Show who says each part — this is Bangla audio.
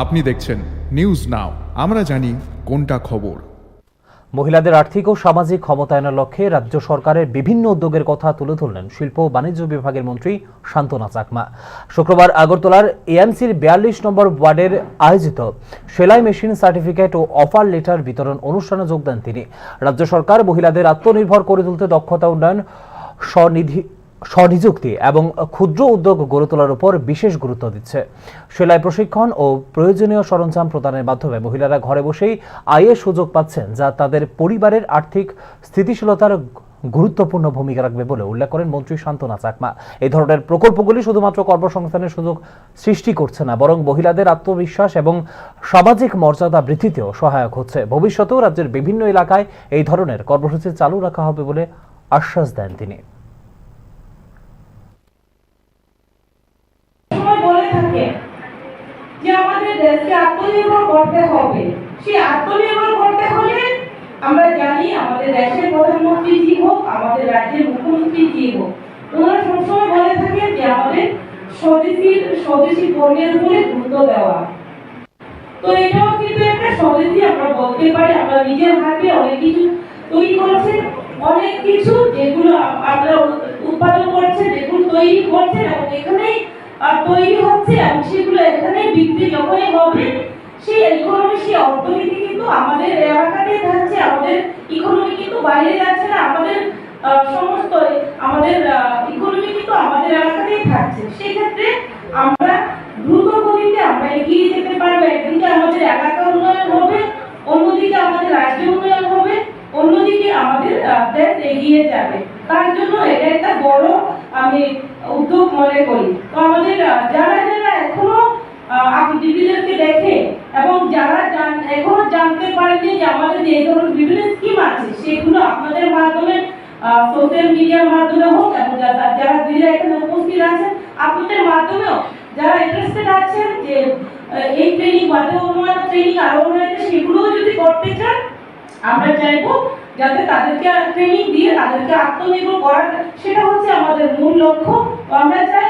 Speaker 1: আপনি দেখছেন নিউজ নাও, আমরা জানি কোনটা খবর।
Speaker 2: মহিলাদের আর্থিক ও সামাজিক ক্ষমতায়নের লক্ষ্যে রাজ্য সরকারের বিভিন্ন উদ্যোগের কথা তুলে ধরলেন শিল্প ও বাণিজ্য বিভাগের মন্ত্রী শান্তনা চাকমা। শুক্রবার আগরতলার এএমসির 42 নম্বর ওয়ার্ডের আয়োজিত সেলাই মেশিন সার্টিফিকেট ও অফার লেটার বিতরণ অনুষ্ঠানে যোগ দেন তিনি। রাজ্য সরকার মহিলাদের আত্মনির্ভর করে তুলতে দক্ষতা উন্নয়ন, স্বনিযুক্তি এবং ক্ষুদ্র উদ্যোগ গড়ে তোলার উপর বিশেষ গুরুত্ব দিচ্ছে। সেলাই প্রশিক্ষণ ও প্রয়োজনীয় সরঞ্জাম প্রদানের মাধ্যমে মহিলারা ঘরে বসেই আয়ের সুযোগ পাচ্ছেন, যা তাদের পরিবারের আর্থিক স্থিতিশীলতার গুরুত্বপূর্ণ ভূমিকা রাখবে বলে উল্লেখ করেন মন্ত্রী শান্তনা চাকমা। এই ধরনের প্রকল্পগুলি শুধুমাত্র কর্মসংস্থানের সুযোগ সৃষ্টি করছে না, বরং মহিলাদের আত্মবিশ্বাস এবং সামাজিক মর্যাদা বৃদ্ধিতেও সহায়ক হচ্ছে। ভবিষ্যতেও রাজ্যের বিভিন্ন এলাকায় এই ধরনের কর্মসূচি চালু রাখা হবে বলে আশ্বাস দেন তিনি।
Speaker 3: যে আমাদের দেশকে আত্মনির্ভর করতে হবে, সেই আত্মনির্ভর করতে হলে আমরা জানি আমাদের দেশের প্রধানমন্ত্রী জি হোক, আমাদের রাজ্যের মুখ্যমন্ত্রী জি হোক, ওনারা সবসময় বলে থাকেন যে আমাদের স্বদেশি পণ্যের উপরে গুরুত্ব দেওয়া। তো এটাও কিন্তু একটা স্বদেশি আমরা বলতে পারি। আমরা নিজের হাতে অনেক কিছু তৈরি করছে, অনেক কিছু যেগুলো আমরা উৎপাদন করছে, যেগুলো তৈরি করছে এবং এখানেই তৈরি হচ্ছে এবং সেগুলো এখানে বিক্রি যখনই হবে, সেই ইকোনমি, সেই অর্থনীতি কিন্তু আমাদের এলাকাতেই থাকছে। আমাদের ইকোনমি কিন্তু বাইরে যাচ্ছে না, আমাদের সমস্ত আমাদের ইকোনমি কিন্তু আমাদের এলাকাতেই থাকছে। সেই ক্ষেত্রে আমরা দ্রুত গতিতে আমরা এগিয়ে যেতে পারবো। একদিকে আমাদের এলাকা উন্নয়ন হবে, অন্যদিকে আমাদের রাজ্য উন্নয়ন হবে, অন্যদিকে আমাদের দেশ এগিয়ে যাবে। তার জন্য এটা একটা বড় আমি উদ্যোগ মনে করি। তো আমাদের যারা যারা এখনো দিদিদেরকে দেখে এবং যারা এখনো জানতে পারেনি যে আমাদের যে ধরনের বিভিন্ন স্কিম আছে, সেগুলো আপনাদের মাধ্যমে সোশ্যাল মিডিয়ার মাধ্যমে হোক এবং যারা দিদিরা এখানে উপস্থিত আছেন আপনাদের মাধ্যমেও যারা ইন্টারেস্টেড আছেন যে এই ট্রেনিং মাধ্যমে অন্য ট্রেনিং আরো সেগুলো যদি করতে চান, আমরা চাইবো যাতে তাদেরকে ট্রেনিং দিয়ে তাদেরকে আত্মনির্ভর করার, সেটা হচ্ছে আমাদের মূল লক্ষ্য। আমরা চাই